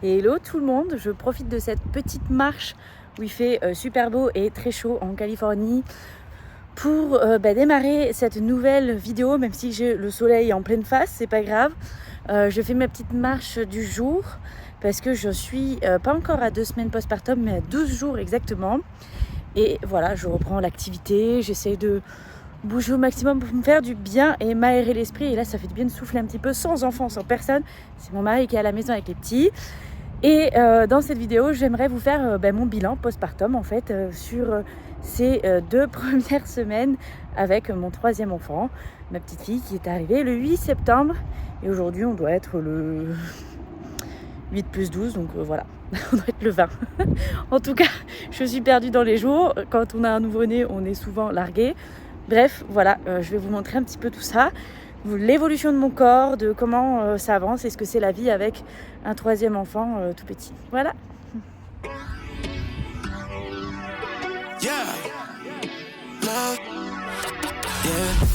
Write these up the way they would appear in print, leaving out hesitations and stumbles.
Et hello tout le monde, je profite de cette petite marche où il fait super beau et très chaud en Californie pour démarrer cette nouvelle vidéo, même si j'ai le soleil en pleine face, c'est pas grave. Je fais ma petite marche du jour parce que je suis pas encore à 2 semaines postpartum, mais à 12 jours exactement. Et voilà, je reprends l'activité, j'essaie de bouger au maximum pour me faire du bien et m'aérer l'esprit. Et là, ça fait du bien de souffler un petit peu sans enfant, sans personne. C'est mon mari qui est à la maison avec les petits. Et dans cette vidéo, j'aimerais vous faire mon bilan postpartum en fait sur ces 2 premières semaines avec mon 3e enfant, ma petite fille qui est arrivée le 8 septembre. Et aujourd'hui, on doit être le 8 plus 12, donc voilà, on doit être le 20. En tout cas, je suis perdue dans les jours. Quand on a un nouveau-né, on est souvent largué. Bref, voilà, je vais vous montrer un petit peu tout ça. L'évolution de mon corps, de comment ça avance et ce que c'est la vie avec un 3e enfant tout petit. Voilà. Yeah, love, yeah.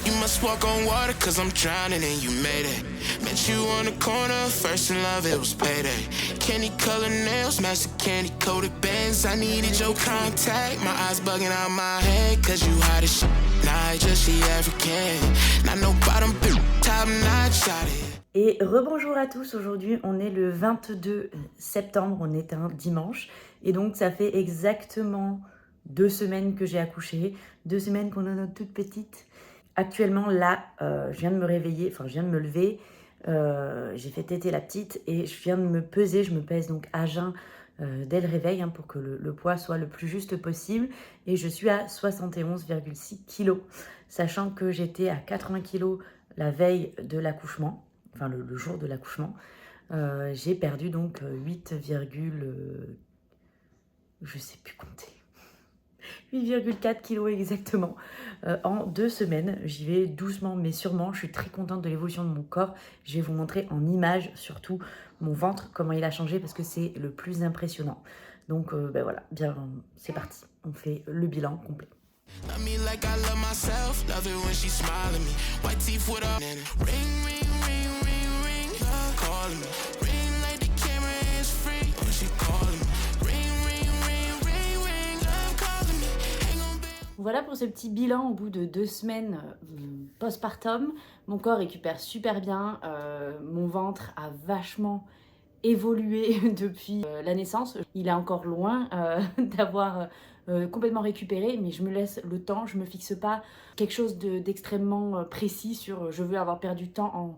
You must walk on water cause I'm drowning and you made it. Met you on the corner, first in love, it was payday. Candy colored nails, match the candy coated bands. I needed your contact, my eyes bugging out my head cause you hot as shit. Nah, just she African. Not no bottom, top notch, shot it. Et rebonjour à tous, aujourd'hui on est le 22 septembre, on est un dimanche. Et donc ça fait exactement 2 semaines que j'ai accouché, 2 semaines qu'on a notre toute petite. Actuellement là, je viens de me réveiller, enfin je viens de me lever, j'ai fait téter la petite et je viens de me peser, je me pèse donc à jeun dès le réveil pour que le poids soit le plus juste possible. Et je suis à 71,6 kg, sachant que j'étais à 80 kg la veille de l'accouchement, enfin le jour de l'accouchement. J'ai perdu donc 8, je sais plus compter. 8,4 kg exactement en 2 semaines. J'y vais doucement mais sûrement. Je suis très contente de l'évolution de mon corps. Je vais vous montrer en images surtout mon ventre, comment il a changé parce que c'est le plus impressionnant. Donc voilà, bien c'est parti. On fait le bilan complet. Love me like I love myself, love it when she smile at me. White teeth with a ring, ring, ring, ring, ring. Love calling me. Ring like the camera is free. Oh, she calling me. Ring, ring, ring, ring, ring. Love calling me. Ain't gon' be. Voilà pour ce petit bilan au bout de 2 semaines postpartum. Mon corps récupère super bien. Mon ventre a vachement évolué depuis la naissance. Il est encore loin d'avoir complètement récupéré, mais je me laisse le temps, je me fixe pas quelque chose d'extrêmement précis sur je veux avoir perdu tant en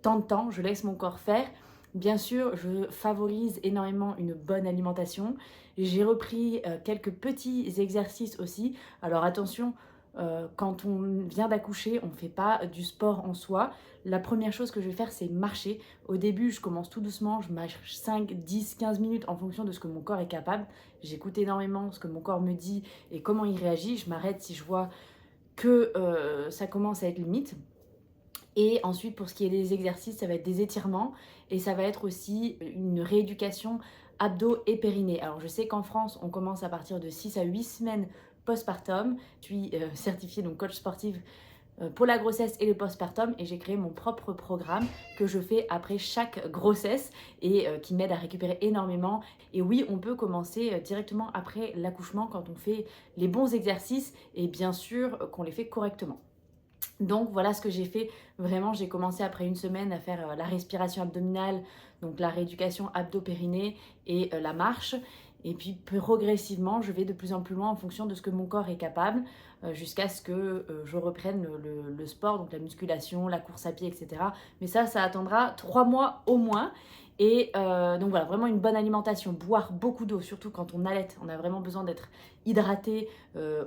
tant de temps, je laisse mon corps faire. Bien sûr, je favorise énormément une bonne alimentation. J'ai repris quelques petits exercices aussi. Alors attention, quand on vient d'accoucher, on ne fait pas du sport en soi. La première chose que je vais faire, c'est marcher. Au début, je commence tout doucement, je marche 5, 10, 15 minutes en fonction de ce que mon corps est capable. J'écoute énormément ce que mon corps me dit et comment il réagit. Je m'arrête si je vois que ça commence à être limite. Et ensuite, pour ce qui est des exercices, ça va être des étirements et ça va être aussi une rééducation abdos et périnée. Alors, je sais qu'en France, on commence à partir de 6 à 8 semaines postpartum. Je suis certifiée donc coach sportive pour la grossesse et le postpartum et j'ai créé mon propre programme que je fais après chaque grossesse et qui m'aide à récupérer énormément. Et oui, on peut commencer directement après l'accouchement quand on fait les bons exercices et bien sûr qu'on les fait correctement. Donc voilà ce que j'ai fait. Vraiment, j'ai commencé après 1 semaine à faire la respiration abdominale, donc la rééducation abdo-périnée et la marche. Et puis progressivement, je vais de plus en plus loin en fonction de ce que mon corps est capable jusqu'à ce que je reprenne le sport, donc la musculation, la course à pied, etc. Mais ça attendra 3 mois au moins. Et donc voilà, vraiment une bonne alimentation, boire beaucoup d'eau, surtout quand on allaite, on a vraiment besoin d'être hydraté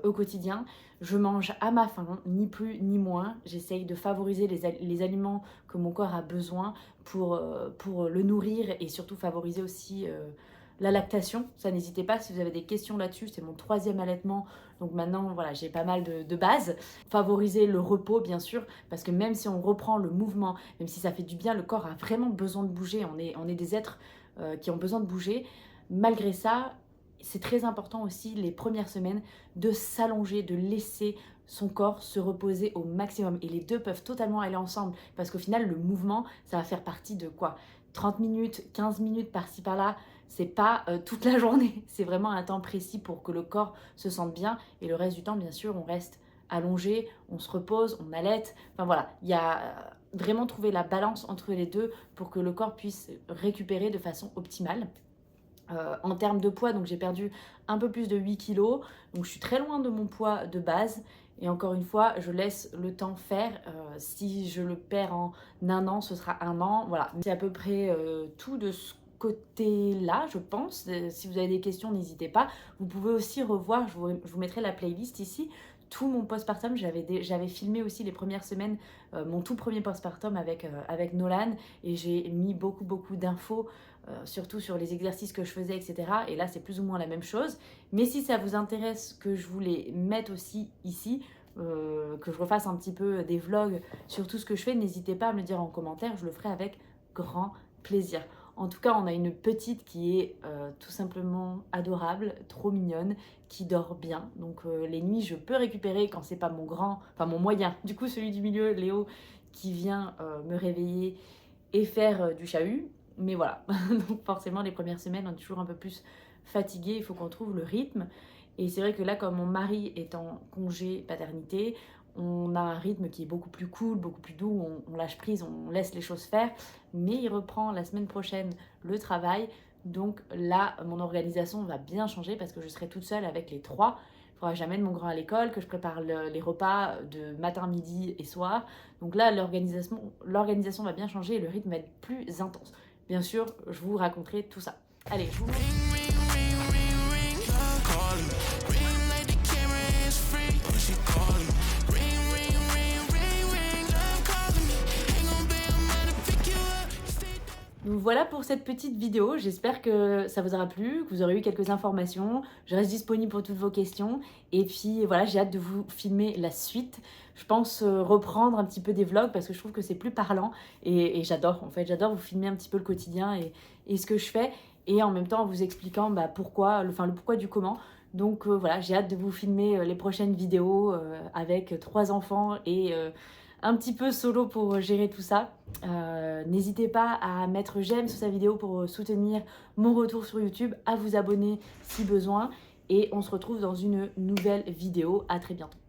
au quotidien. Je mange à ma faim, ni plus ni moins. J'essaye de favoriser les aliments que mon corps a besoin pour le nourrir et surtout favoriser aussi la lactation. Ça, n'hésitez pas si vous avez des questions là-dessus, c'est mon 3e allaitement. Donc maintenant, voilà, j'ai pas mal de bases. Favoriser le repos, bien sûr, parce que même si on reprend le mouvement, même si ça fait du bien, le corps a vraiment besoin de bouger. On est des êtres qui ont besoin de bouger. Malgré ça, c'est très important aussi les premières semaines de s'allonger, de laisser son corps se reposer au maximum. Et les deux peuvent totalement aller ensemble parce qu'au final, le mouvement, ça va faire partie de quoi ? 30 minutes, 15 minutes par-ci par-là, c'est pas toute la journée. C'est vraiment un temps précis pour que le corps se sente bien. Et le reste du temps, bien sûr, on reste allongé, on se repose, on allaite. Enfin voilà, il y a vraiment trouver la balance entre les deux pour que le corps puisse récupérer de façon optimale. En termes de poids, donc j'ai perdu un peu plus de 8 kilos, donc je suis très loin de mon poids de base. Et encore une fois, je laisse le temps faire. Si je le perds en un an, ce sera un an. Voilà, c'est à peu près tout de ce côté-là, je pense. Si vous avez des questions, n'hésitez pas. Vous pouvez aussi revoir, je vous mettrai la playlist ici, tout mon postpartum. J'avais filmé aussi les premières semaines, mon tout premier postpartum avec Nolan. Et j'ai mis beaucoup d'infos, surtout sur les exercices que je faisais, etc. Et là, c'est plus ou moins la même chose. Mais si ça vous intéresse que je vous les mette aussi ici, que je refasse un petit peu des vlogs sur tout ce que je fais, n'hésitez pas à me le dire en commentaire, je le ferai avec grand plaisir. En tout cas, on a une petite qui est tout simplement adorable, trop mignonne, qui dort bien. Donc les nuits, je peux récupérer quand c'est pas mon moyen. Du coup, celui du milieu, Léo, qui vient me réveiller et faire du chahut. Mais voilà, donc forcément, les premières semaines, on est toujours un peu plus fatigué, il faut qu'on trouve le rythme. Et c'est vrai que là, comme mon mari est en congé paternité, on a un rythme qui est beaucoup plus cool, beaucoup plus doux, on lâche prise, on laisse les choses faire. Mais il reprend la semaine prochaine le travail. Donc là, mon organisation va bien changer parce que je serai toute seule avec les 3. Il faudra que j'amène mon grand à l'école, que je prépare les repas de matin, midi et soir. Donc là, l'organisation va bien changer et le rythme va être plus intense. Bien sûr, je vous raconterai tout ça. Allez, je vous montre. Donc voilà pour cette petite vidéo, j'espère que ça vous aura plu, que vous aurez eu quelques informations. Je reste disponible pour toutes vos questions. Et puis voilà, j'ai hâte de vous filmer la suite. Je pense reprendre un petit peu des vlogs parce que je trouve que c'est plus parlant. Et j'adore, en fait, j'adore vous filmer un petit peu le quotidien et ce que je fais. Et en même temps en vous expliquant pourquoi, le pourquoi du comment. Donc voilà, j'ai hâte de vous filmer les prochaines vidéos avec 3 enfants et un petit peu solo pour gérer tout ça. N'hésitez pas à mettre j'aime sur sa vidéo pour soutenir mon retour sur YouTube, à vous abonner si besoin. Et on se retrouve dans une nouvelle vidéo. À très bientôt.